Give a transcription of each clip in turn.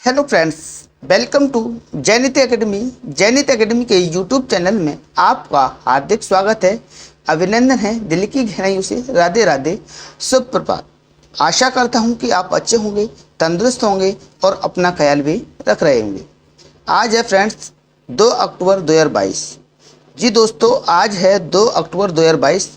Hello friends, welcome to Jainit academy. Jainit academy के YouTube channel में आपका हार्दिक स्वागत है, अभिनंदन है, दिल की गहराइयों से राधे राधे, शुभ प्रभात। आशा करता हूं कि आप अच्छे होंगे, तंदुरुस्त होंगे और अपना ख्याल भी रख रहे होंगे। आज है फ्रेंड्स 2 अक्टूबर 2022। जी दोस्तों, आज है 2 अक्टूबर 2022।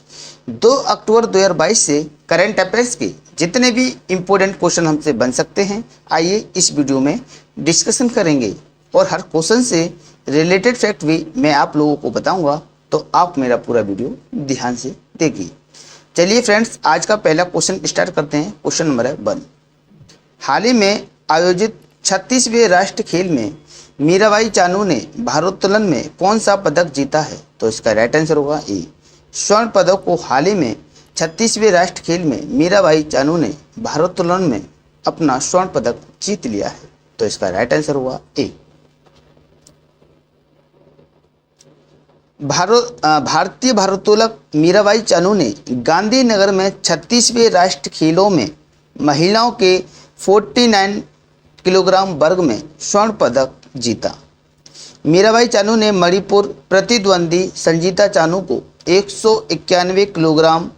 2 अक्टूबर 2022 से करंट अफेयर्स के जितने भी इम्पोर्टेंट क्वेश्चन हमसे बन सकते हैं, आइए इस वीडियो में डिस्कशन करेंगे और हर क्वेश्चन से रिलेटेड फैक्ट भी मैं आप लोगों को बताऊंगा, तो आप मेरा पूरा वीडियो ध्यान से देखिए। चलिए फ्रेंड्स, आज का पहला क्वेश्चन स्टार्ट करते हैं। क्वेश्चन नंबर है 1। हाल ही में आयोजित 36वें राष्ट्रीय खेल में मीराबाई चानू ने भारोत्तोलन में कौन सा पदक जीता है? तो इसका राइट आंसर होगा ए, स्वर्ण पदक को हाल ही में 36वें राष्ट्रीय खेल में मीराबाई चानू ने भारोत्तोलन में अपना स्वर्ण पदक जीत लिया है। तो इसका राइट आंसर होगा ए। भारतीय भारोत्तोलक मीराबाई चानू ने गांधीनगर में 36वें राष्ट्रीय खेलों में महिलाओं के 49 किलोग्राम वर्ग में स्वर्ण पदक जीता। मीराबाई चानू ने मणिपुर प्रतिद्वंदी संजीता चानू को 191 किलोग्राम,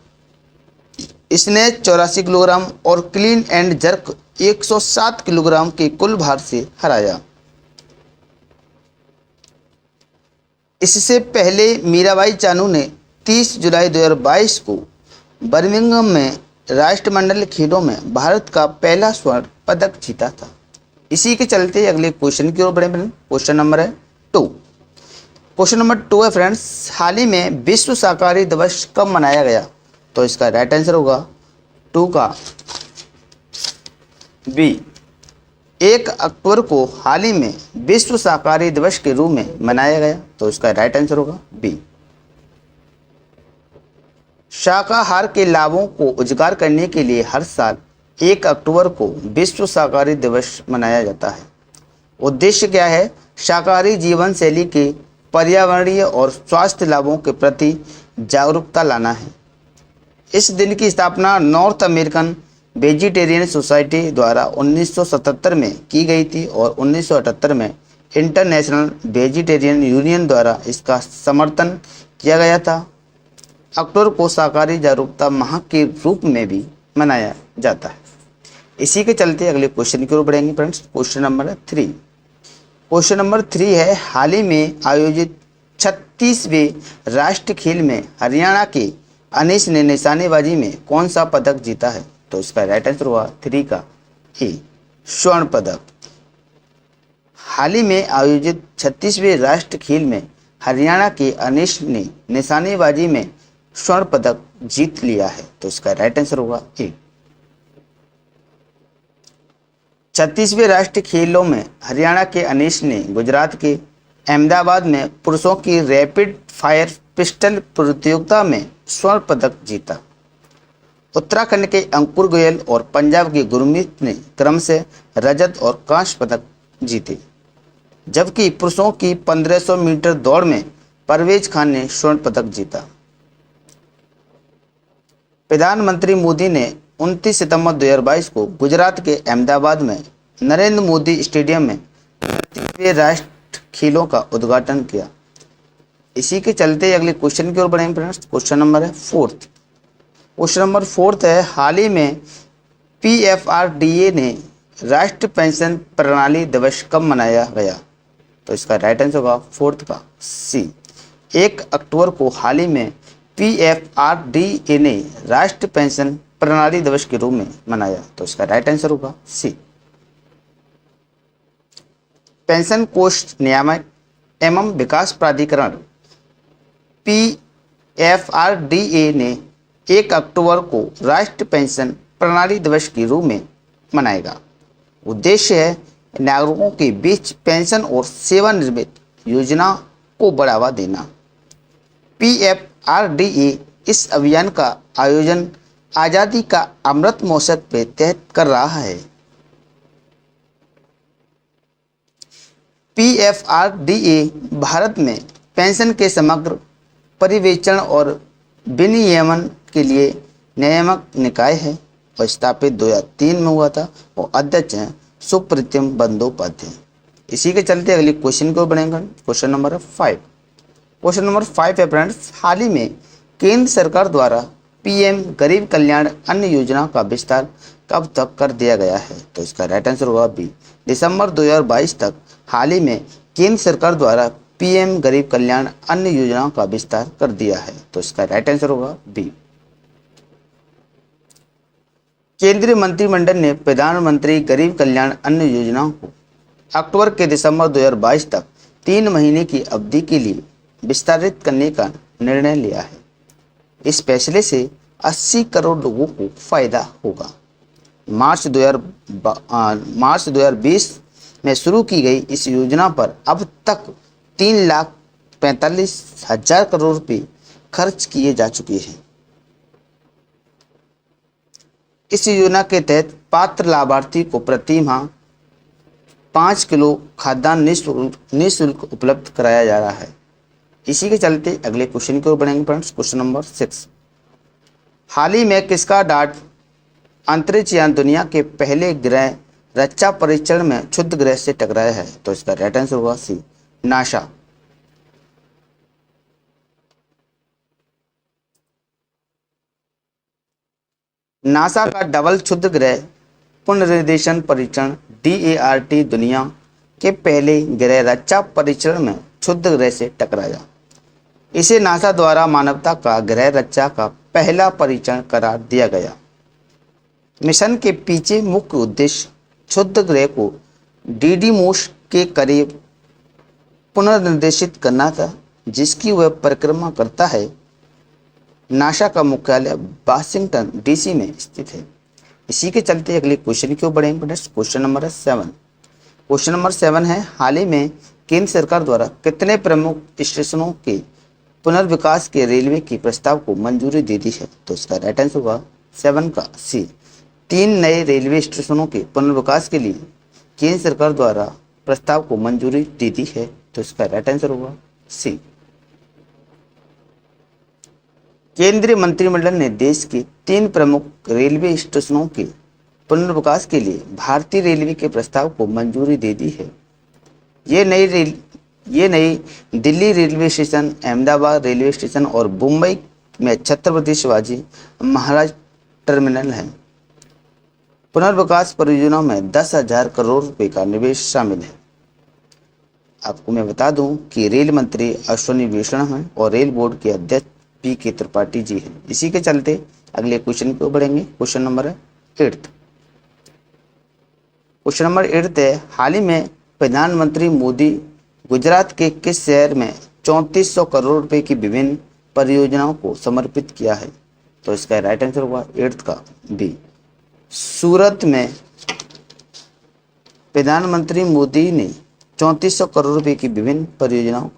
स्नेच 84 किलोग्राम और क्लीन एंड जर्क 107 किलोग्राम के कुल भार से हराया। इससे पहले मीराबाई चानू ने 30 जुलाई 2022 को बर्मिंघम में राष्ट्रमंडल खेलों में भारत का पहला स्वर्ण पदक जीता था। इसी के चलते अगले क्वेश्चन की ओर बढ़े। क्वेश्चन नंबर है 2। क्वेश्चन नंबर 2 है फ्रेंड्स, हाल ही में विश्व शाकाहारी दिवस कब मनाया गया? तो इसका राइट आंसर होगा 2 का बी। 1 अक्टूबर को हाल ही में विश्व शाकाहारी दिवस के रूप में मनाया गया। तो इसका राइट आंसर होगा बी। शाकाहार के लाभों को उजागर करने के लिए हर साल 1 अक्टूबर को विश्व शाकाहारी दिवस मनाया जाता है। उद्देश्य क्या है? शाकाहारी जीवन शैली के पर्यावरणीय और स्वास्थ्य लाभों के प्रति जागरूकता लाना है। इस दिन की स्थापना नॉर्थ अमेरिकन वेजिटेरियन सोसाइटी द्वारा 1977 में की गई थी और 1978 में इंटरनेशनल वेजिटेरियन यूनियन द्वारा इसका समर्थन किया गया था। अक्टूबर को शाकाहारी जागरूकता माह के रूप में भी मनाया जाता है। इसी के चलते अगले क्वेश्चन की ओर बढ़ेंगे friends. Question number 3। Question number 3 है, हाल ही में आयोजित 36वें राष्ट्रीय खेल में हरियाणा के अनीश ने निशानेबाजी में कौन सा पदक जीता है? तो इसका राइट आंसर हुआ 3 का ए, स्वर्ण पदक। हाल ही में आयोजित 36वें राष्ट्रीय खेल में हरियाणा के अनीश ने निशानेबाजी में स्वर्ण पदक जीत लिया है। तो इसका राइट आंसर होगा ए। 36वें राष्ट्रीय खेलों में हरियाणा के अनीश ने गुजरात के अहमदाबाद में पुरुषों की रैपिड फायर पिस्टल प्रतियोगिता में स्वर्ण पदक जीता। उत्तराखंड के अंकुर गोयल और पंजाब के गुरमीत ने क्रमशः रजत और कांस्य पदक जीते, जबकि पुरुषों की 1500 मीटर दौड़ में परवेज खान ने स्वर्ण पदक जीता। प्रधानमंत्री मोदी ने 29 सितंबर 2022 को गुजरात के अहमदाबाद में नरेंद्र मोदी स्टेडियम में 36वें राष्ट्रीय खेलों का उद्घाटन किया। इसी के चलते अगले क्वेश्चन की ओर बढ़ेंगे फ्रेंड्स। क्वेश्चन नंबर है 4। क्वेश्चन नंबर 4 है, हाल ही में PFRDA ने राष्ट्रीय पेंशन प्रणाली दिवस कब मनाया गया? तो इसका राइट आंसर होगा 4 का सी। 1 अक्टूबर को हाल ही में PFRDA ने राष्ट्रीय पेंशन प्रणाली दिवस के रूप में मनाया। तो इसका राइट आंसर होगा सी। पेंशन कोष नियामक एवं विकास प्राधिकरण PFRDA ने 1 अक्टूबर को राष्ट्रीय पेंशन प्रणाली दिवस के रूप में मनाएगा। उद्देश्य है नागरिकों के बीच पेंशन और सेवानिवृत्ति योजना को बढ़ावा देना। PFRDA इस अभियान का आयोजन आज़ादी का अमृत महोत्सव के तहत कर रहा है। PFRDA भारत में पेंशन के समग्र पर्यवेक्षण और विनियमन के लिए नियामक निकाय है और स्थापित 2003 में हुआ था और अध्यक्ष हैं सुप्रीतम बंदोपाध्याय। इसी के चलते अगले क्वेश्चन को बढ़ेंगे। Question number 5। क्वेश्चन नंबर 5 है फ्रेंड्स, हाल ही में केंद्र सरकार द्वारा पीएम गरीब कल्याण अन्न योजना का विस्तार कब तक कर दिया गया है? तो इसका राइट आंसर होगा बी, दिसंबर 2022 तक हाल ही में केंद्र सरकार द्वारा पीएम गरीब कल्याण अन्न योजना का विस्तार कर दिया है। तो इसका राइट आंसर होगा बी। केंद्रीय मंत्रिमंडल ने प्रधानमंत्री गरीब कल्याण अन्न योजना को अक्टूबर के दिसंबर 2022 तक 3 महीने की अवधि के लिए विस्तारित करने का निर्णय लिया है। इस फैसले से 80 करोड़ लोगों को फायदा होगा। मार्च 2020 में शुरू की गई इस योजना पर अब तक 3,45,000 करोड़ रुपये खर्च किए जा चुके हैं। इस योजना के तहत पात्र लाभार्थी को प्रति माह 5 किलो खाद्यान्न निःशुल्क उपलब्ध कराया जा रहा है। इसी के चलते अगले क्वेश्चन की ओर बढ़ेंगे फ्रेंड्स। क्वेश्चन नंबर 6, हाल ही में किसका डार्ट अंतरिक्ष यान दुनिया के पहले ग्रह रक्षा परीक्षण में क्षुद्र ग्रह से टकराया है? तो इसका राइट आंसर होगा सी, नासा। नासा का डबल क्षुद्र ग्रह पुनर्निर्देशन परीक्षण DART दुनिया के पहले ग्रह रक्षा परीक्षण में क्षुद्र ग्रह से टकराया। इसे नासा द्वारा मानवता का ग्रह रक्षा का पहला परीक्षण करार दिया गया। मिशन के पीछे मुख्य उद्देश्य क्षुद्र ग्रह को डिडीमोस के करीब पुनर्निर्देशित करना था, जिसकी वह परिक्रमा करता है। नासा का मुख्यालय वाशिंगटन DC में स्थित है। इसी के चलते अगले क्वेश्चन की ओर बढ़ेंगे। Question number 7। क्वेश्चन नंबर 7 है, हाल ही में केंद्र सरकार द्वारा कितने प्रमुख स्टेशनों के पुनर्विकास के रेलवे के प्रस्ताव को मंजूरी दे दी है? तो इसका राइट आंसर होगा 7 का सी, 3 नए रेलवे स्टेशनों के पुनर्विकास के लिए केंद्र सरकार द्वारा प्रस्ताव को मंजूरी दे दी है। तो इसका राइट आंसर होगा सी। केंद्रीय मंत्रिमंडल ने देश के 3 प्रमुख रेलवे स्टेशनों के पुनर्विकास के लिए भारतीय रेलवे के प्रस्ताव को मंजूरी दे दी है। ये नई Delhi railway station, Ahmedabad railway station और मुंबई में छत्रपति शिवाजी महाराज टर्मिनल है। पुनर्विकास परियोजना में 10,000 करोड़ रुपए का निवेश शामिल है। आपको मैं बता दूं कि रेल मंत्री अश्विनी वैष्णव हैं और रेल बोर्ड के अध्यक्ष PK त्रिपाठी जी हैं। इसी के चलते अगले क्वेश्चन को बढ़ेंगे। Question number 8। क्वेश्चन नंबर 8 है, हाल ही में प्रधानमंत्री मोदी गुजरात के किस शहर में 3400 करोड़ रुपए की विभिन्न परियोजनाओं को समर्पित किया है? तो इसका राइट आंसर होगा 8 का बी, सूरत में प्रधानमंत्री मोदी ने 3400 करोड़ रुपए की विभिन्न परियोजनाओं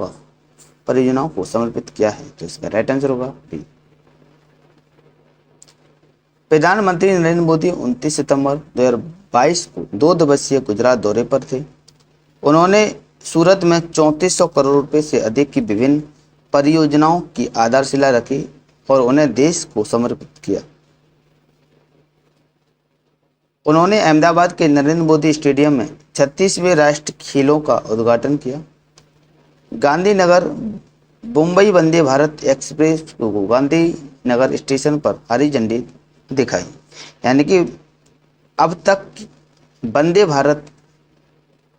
को समर्पित किया है। तो इसका राइट आंसर होगा बी। प्रधानमंत्री नरेंद्र मोदी 29 सितंबर 2022 को 2 दिवसीय गुजरात दौरे पर थे। उन्होंने सूरत में 3400 करोड़ रुपए से अधिक की विभिन्न परियोजनाओं की आधारशिला रखी और उन्हें देश को समर्पित किया। उन्होंने अहमदाबाद के नरेंद्र मोदी स्टेडियम में 36वें राष्ट्रीय खेलों का उद्घाटन किया। गांधीनगर मुंबई वंदे भारत एक्सप्रेस को गांधीनगर स्टेशन पर हरी झंडी दिखाई। यानी कि अब तक वंदे भारत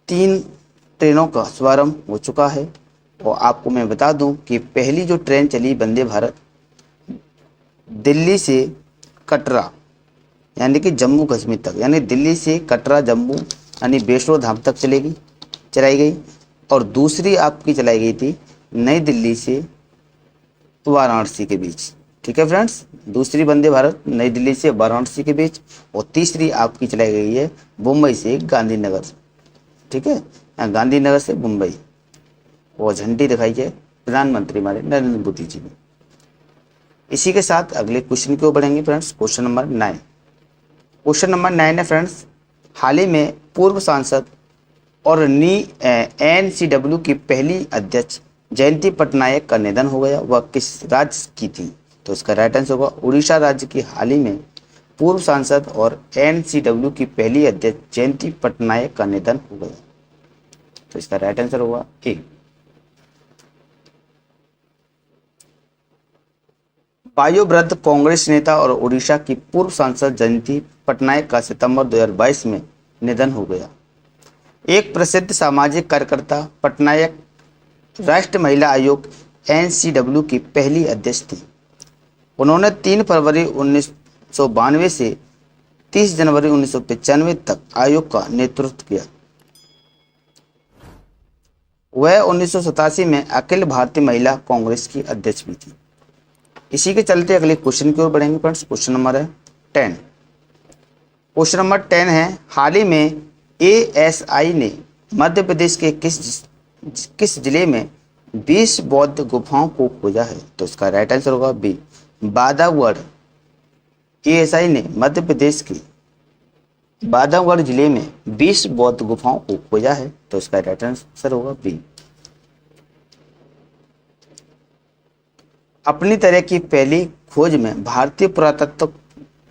3 ट्रेनों का शुभारंभ हो चुका है। और आपको मैं बता दूं कि पहली जो ट्रेन चली वंदे भारत दिल्ली से कटरा यानी कि जम्मू कश्मीर तक, यानी दिल्ली से कटरा जम्मू यानी वैष्णो धाम तक चलाई गई। और दूसरी आपकी चलाई गई थी नई दिल्ली से वाराणसी के बीच। ठीक है फ्रेंड्स, दूसरी वंदे भारत नई दिल्ली से वाराणसी के बीच और तीसरी आपकी चलाई गई है मुंबई से गांधीनगर। ठीक है, गांधीनगर से मुंबई और झंडी दिखाई है प्रधानमंत्री हमारे नरेंद्र मोदी जी ने। इसी के साथ अगले क्वेश्चन की ओर बढ़ेंगे friends. Question number 9। Question number 9 है फ्रेंड्स, हाल ही में पूर्व सांसद और NCW की पहली अध्यक्ष जयंती पटनायक का निधन हो गया। वह किस राज्य की थी? तो इसका राइट आंसर होगा उड़ीसा राज्य की हाल ही में पूर्व सांसद और एनसीडब्ल्यू की पहली अध्यक्ष जयंती पटनायक का निधन हो गया। तो इसका राइट आंसर होगा ए। वायुव्रत कांग्रेस नेता और उड़ीसा की पूर्व सांसद जयंती पटनायक का सितंबर 2022 में निधन हो गया। एक प्रसिद्ध सामाजिक कार्यकर्ता पटनायक राष्ट्रीय महिला आयोग एनसीडब्ल्यू की पहली अध्यक्ष थी। उन्होंने 3 फरवरी 1992 से 30 जनवरी 1995 तक आयोग का नेतृत्व किया। वह 1987 में अखिल भारतीय महिला कांग्रेस की अध्यक्ष भी थी। इसी के चलते अगले क्वेश्चन की ओर बढ़ेंगे फ्रेंड्स। क्वेश्चन नंबर है 10। क्वेश्चन नंबर 10 है, हाल ही में एएसआई ने मध्य प्रदेश के किस जिले में 20 बौद्ध गुफाओं को खोजा है? तो इसका राइट आंसर होगा बी, बांधवगढ़। एएसआई ने मध्य प्रदेश के बांधवगढ़ जिले में 20 बौद्ध गुफाओं को खोजा है। तो इसका राइट आंसर होगा बी। अपनी तरह की पहली खोज में भारतीय पुरातत्व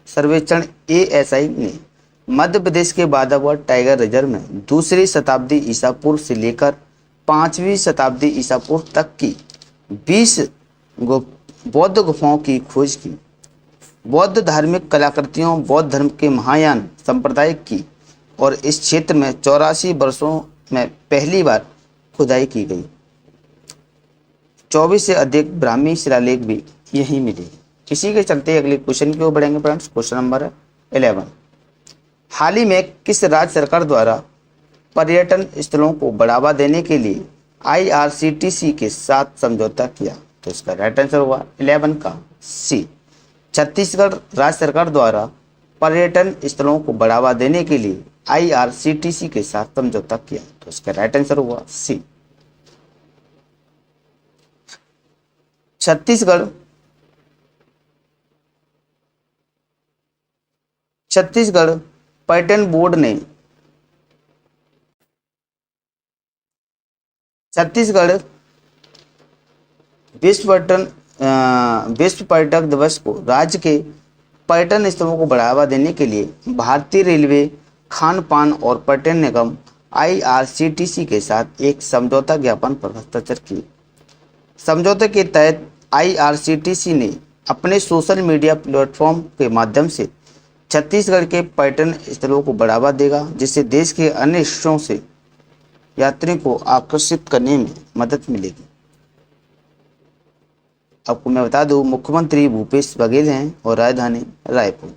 सर्वेक्षण एएसआई ने मध्य प्रदेश के बांधवगढ़ टाइगर रिजर्व में 2री शताब्दी ईसा पूर्व से लेकर 5वीं शताब्दी ईसा पूर्व तक की 20 बौद्ध गुफाओं की खोज की। बौद्ध धार्मिक कलाकृतियों, बौद्ध धर्म के महायान संप्रदाय की और इस क्षेत्र में 84 वर्षों में पहली बार खुदाई की गई। 24 से अधिक ब्राह्मी शिलालेख भी यहीं मिले। इसी के चलते अगले क्वेश्चन की ओर बढ़ेंगे फ्रेंड्स। Question number 11। हाल ही में किस राज्य सरकार द्वारा पर्यटन स्थलों को बढ़ावा देने के लिए आईआरसीटीसी के साथ समझौता किया? तो इसका राइट आंसर होगा 11 का सी। छत्तीसगढ़ राज्य सरकार द्वारा पर्यटन स्थलों को बढ़ावा देने के लिए आईआरसीटीसी के साथ समझौता किया। तो इसका राइट आंसर होगा सी। छत्तीसगढ़ पर्यटन बोर्ड ने छत्तीसगढ़ विश्व पर्यटक दिवस को राज्य के पर्यटन स्थलों को बढ़ावा देने के लिए भारतीय रेलवे, खान पान और पर्यटन निगम आईआरसीटीसी के साथ एक समझौता ज्ञापन पर हस्ताक्षर किए। समझौते के तहत आईआरसीटीसी ने अपने सोशल मीडिया प्लेटफॉर्म के माध्यम से छत्तीसगढ़ के पर्यटन स्थलों को बढ़ावा देगा, जिससे देश के अन्य हिस्सों से यात्रियों को आकर्षित करने में मदद मिलेगी। आपको मैं बता दूं, मुख्यमंत्री भूपेश बघेल हैं और राजधानी रायपुर।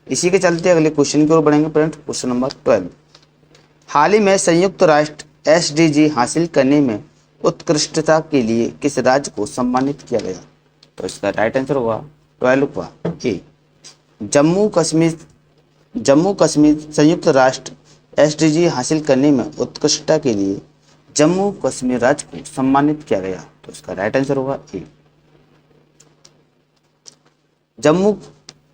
इसी के चलते अगले क्वेश्चन की ओर बढ़ेंगे फ्रेंड्स। Question number 12। हाल ही में संयुक्त राष्ट्र एसडीजी हासिल करने में उत्कृष्टता के लिए किस राज्य को सम्मानित किया गया? तो इसका राइट आंसर होगा 12 का ए, जम्मू कश्मीर। संयुक्त राष्ट्र एसडीजी हासिल करने में उत्कृष्टता के लिए जम्मू कश्मीर राज्य को सम्मानित किया गया। तो इसका राइट आंसर होगा ए। जम्मू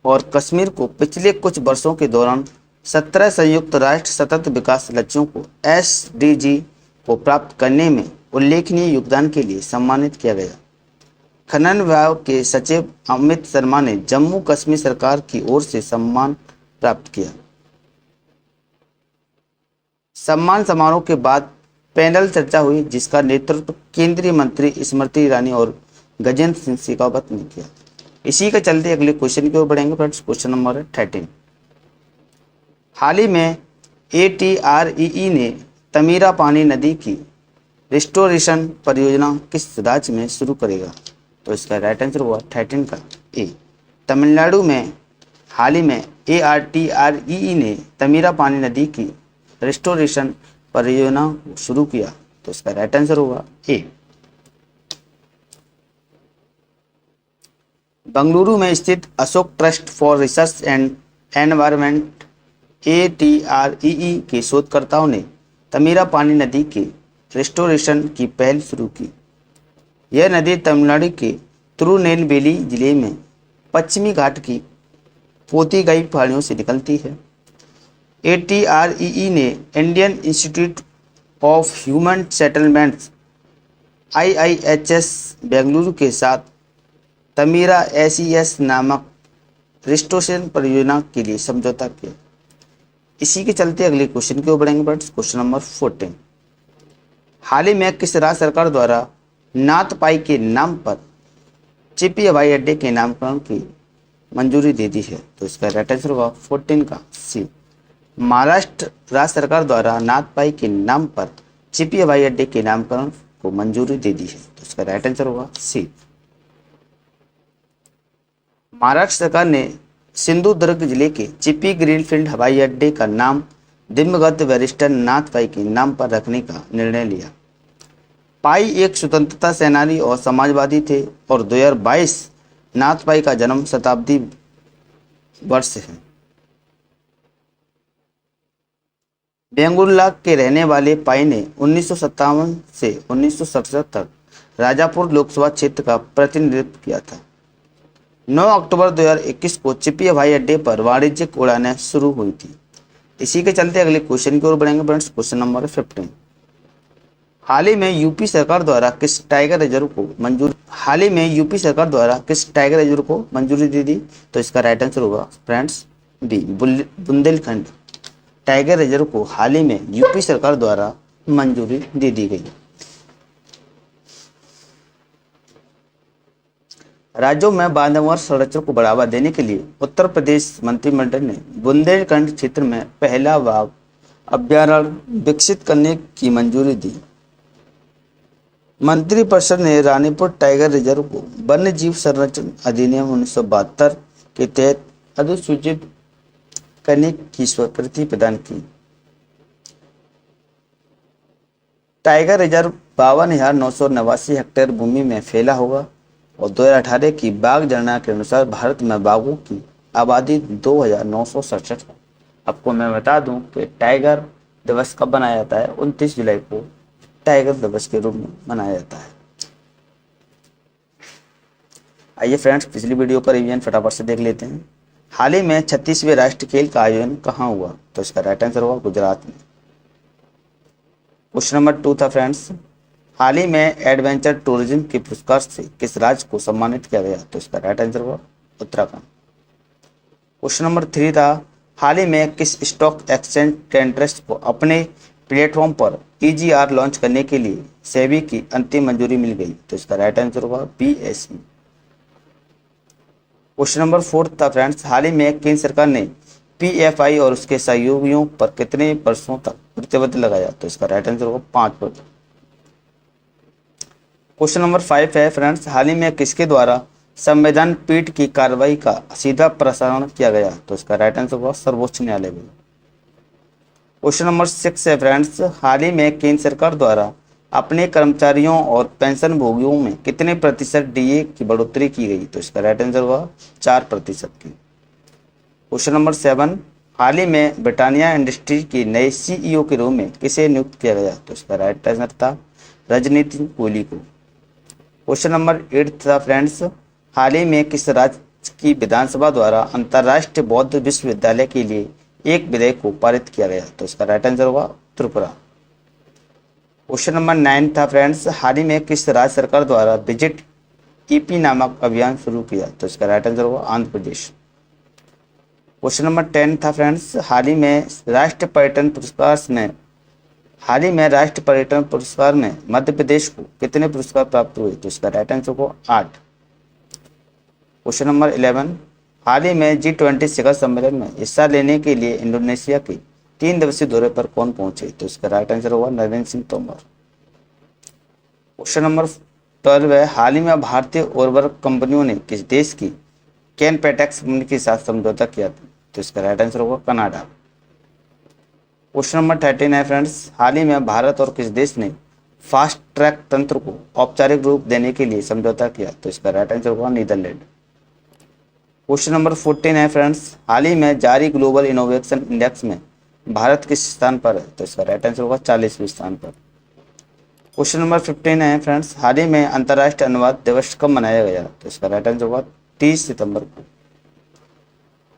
और कश्मीर को पिछले कुछ वर्षों के दौरान 17 संयुक्त राष्ट्र सतत विकास लक्ष्यों को एसडीजी को प्राप्त करने में उल्लेखनीय योगदान के लिए सम्मानित किया गया। खनन विभाग के सचिव अमित शर्मा ने जम्मू कश्मीर सरकार की ओर से सम्मान प्राप्त किया। सम्मान समारोह के बाद पैनल चर्चा हुई, जिसका नेतृत्व केंद्रीय मंत्री स्मृति ईरानी और गजेंद्र सिंह शेखावत ने किया। इसी के चलते अगले क्वेश्चन की ओर बढ़ेंगे फ्रेंड्स। Question number 13। हाल ही में एटीआरईई ने तमीरा पानी नदी की रिस्टोरेशन परियोजना किस राज्य में शुरू करेगा? तो इसका राइट आंसर हुआ 13 का ए, तमिलनाडु में। हाल ही में एटीआरईई ने तमीरा पानी नदी की रिस्टोरेशन परियोजना शुरू किया। तो इसका राइट आंसर होगा ए। बंगलुरु में स्थित Ashoka Trust for Research and Environment ATREE के शोधकर्ताओं ने तमीरा पानी नदी के रिस्टोरेशन की पहल शुरू की। यह नदी तमिलनाडु के तिरुनेलवेली जिले में पश्चिमी घाट की पोती गई पहाड़ियों से निकलती है। एटीआरईई ने Indian institute of human settlements IIHS Bengaluru के साथ तमीरा SES नामक रिस्टोरेशन परियोजना के लिए समझौता किया। इसी के चलते अगले क्वेश्चन की ओर बढ़ेंगे फ्रेंड्स। क्वेश्चन नंबर 14, हाल ही में किस राज्य सरकार द्वारा नाथपाई के नाम पर चिपी हवाई अड्डे के नामकरण की मंजूरी दे दी है? तो इसका राइट आंसर होगा 14 का सी। महाराष्ट्र राज्य सरकार द्वारा नाथपाई के नाम पर चिपी हवाई अड्डे के नामकरण को मंजूरी दे दी है। तो इसका राइट आंसर होगा सी। महाराष्ट्र सरकार ने सिंधुदुर्ग जिले के चिपी ग्रीनफील्ड हवाई अड्डे का नाम दिवंगत बैरिस्टर नाथपाई के नाम पर रखने का निर्णय लिया। पाई एक स्वतंत्रता सेनानी और समाजवादी थे और 2022 नाथपाई का जन्म शताब्दी वर्ष है। बेंगुल्ला के रहने वाले पाई ने 1957 से 1967 तक राजापुर लोकसभा क्षेत्र का प्रतिनिधित्व किया था। 9 अक्टूबर 2021 को चिपी हवाई अड्डे पर वाणिज्यिक उड़ानें शुरू हुई थी। इसी के चलते अगले क्वेश्चन की ओर बढ़ेंगे फ्रेंड्स। क्वेश्चन नंबर 15, हाल ही में यूपी सरकार द्वारा किस टाइगर रिजर्व को मंजूरी दे दी? तो इसका राइट आंसर होगा friends B, Bundelkhand tiger reserve को हाल ही में यूपी सरकार द्वारा मंजूरी दे दी गई। राज्यों में बांधवगढ़ संरक्षण को बढ़ावा देने के लिए उत्तर प्रदेश मंत्रिमंडल ने बुंदेलखंड क्षेत्र में पहला बाघ अभ्यारण्य विकसित करने की मंजूरी दी। मंत्रिपरिषद ने रानीपुर टाइगर रिजर्व को वन्य जीव संरक्षण अधिनियम 1972 के तहत अधिसूचित करने की स्वीकृति प्रदान की। टाइगर रिजर्व 52,989 हेक्टेयर भूमि में फैला होगा और 2018 की बाघ जनगणना के अनुसार भारत में बाघों की आबादी 2,967 है। आपको मैं बता दूं कि टाइगर दिवस कब मनाया जाता है? 29 जुलाई को टाइगर दिवस के रूप में मनाया जाता है। आइए फ्रेंड्स, पिछली वीडियो का रिवीजन फटाफट से देख लेते हैं। हाल ही में 36वें राष्ट्रीय खेल का आयोजन कहाँ हुआ? तो इसका राइट आंसर होगा गुजरात में। क्वेश्चन नंबर 2 था फ्रेंड्स, हाल ही में एडवेंचर टूरिज्म के पुरस्कार से किस राज्य को सम्मानित किया गया? तो इसका राइट आंसर होगा उत्तराखंड। क्वेश्चन नंबर 3 था, हाल ही में किस स्टॉक एक्सचेंज टेंडर्स को अपने प्लेटफॉर्म पर EGR लॉन्च करने के लिए सेबी की अंतिम मंजूरी मिल गई? तो इसका राइट आंसर होगा BSE। क्वेश्चन नंबर 4 था फ्रेंड्स, हाल ही में केंद्र सरकार ने PFI और उसके सहयोगियों पर कितने वर्षों तक प्रतिबंध लगाया? तो इसका राइट आंसर होगा 5 वर्ष। क्वेश्चन नंबर 5 है फ्रेंड्स, हाल ही में किसके द्वारा संविधान पीठ की कार्रवाई का सीधा प्रसारण किया गया? तो इसका राइट आंसर होगा सर्वोच्च न्यायालय में। क्वेश्चन नंबर 6 है फ्रेंड्स, हाल ही में केंद्र सरकार द्वारा अपने कर्मचारियों और पेंशन भोगियों में कितने प्रतिशत DA की बढ़ोतरी की गई? तो इसका राइट आंसर होगा 4% की। क्वेश्चन नंबर 7, हाल ही में ब्रिटानिया इंडस्ट्रीज की नए CEO के रूप में किसे नियुक्त किया गया? तो इसका राइट आंसर था रजनीति कोहली को। क्वेश्चन नंबर 8 था फ्रेंड्स, हाल ही में किस राज्य की विधानसभा द्वारा अंतर्राष्ट्रीय बौद्ध विश्वविद्यालय के लिए एक विधेयक को पारित किया गया? तो इसका राइट आंसर होगा त्रिपुरा। क्वेश्चन नंबर 9 था फ्रेंड्स, हाल ही में किस राज्य सरकार द्वारा विजिट EP नामक अभियान शुरू किया? तो इसका राइट आंसर होगा आंध्र प्रदेश। क्वेश्चन नंबर 10 था फ्रेंड्स, हाल ही में राष्ट्रीय पर्यटन पुरस्कार में मध्य प्रदेश को कितने पुरस्कार प्राप्त हुए? तो इसका राइट आंसर को 8। क्वेश्चन नंबर 11, हाल ही में G20 शिखर सम्मेलन में हिस्सा लेने के लिए इंडोनेशिया के 3 दिवसीय दौरे पर कौन पहुंचे? तो इसका राइट आंसर होगा नरेंद्र सिंह तोमर। क्वेश्चन नंबर 12 है, हाल ही में भारतीय उर्वरक कंपनियों ने किस देश की कैनपेटेक्स कंपनी के साथ समझौता किया था? तो इसका राइट आंसर होगा कनाडा। क्वेश्चन नंबर 13 है फ्रेंड्स, हाल ही में भारत और किस देश ने फास्ट ट्रैक तंत्र को औपचारिक रूप देने के लिए समझौता किया? तो इसका राइट आंसर होगा नीदरलैंड। क्वेश्चन नंबर 14 है फ्रेंड्स, हाल ही में जारी ग्लोबल इनोवेशन इंडेक्स में भारत किस स्थान पर है? तो इसका राइट आंसर होगा 40वें स्थान पर। क्वेश्चन नंबर 15 है फ्रेंड्स, हाल ही में अंतर्राष्ट्रीय अनुवाद दिवस कब मनाया गया? तो इसका राइट आंसर होगा 30 सितंबर को।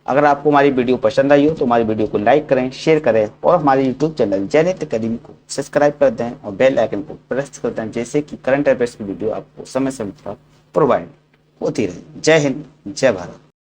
अगर आपको हमारी वीडियो पसंद आई हो तो हमारी वीडियो को लाइक करें, शेयर करें और हमारे यूट्यूब चैनल जयनीत अकेडमी को सब्सक्राइब कर दें और बेल आइकन को प्रेस कर दें, जैसे कि करंट अफेयर्स की वीडियो आपको समय समय पर प्रोवाइड होती रहे। जय हिंद, जय भारत।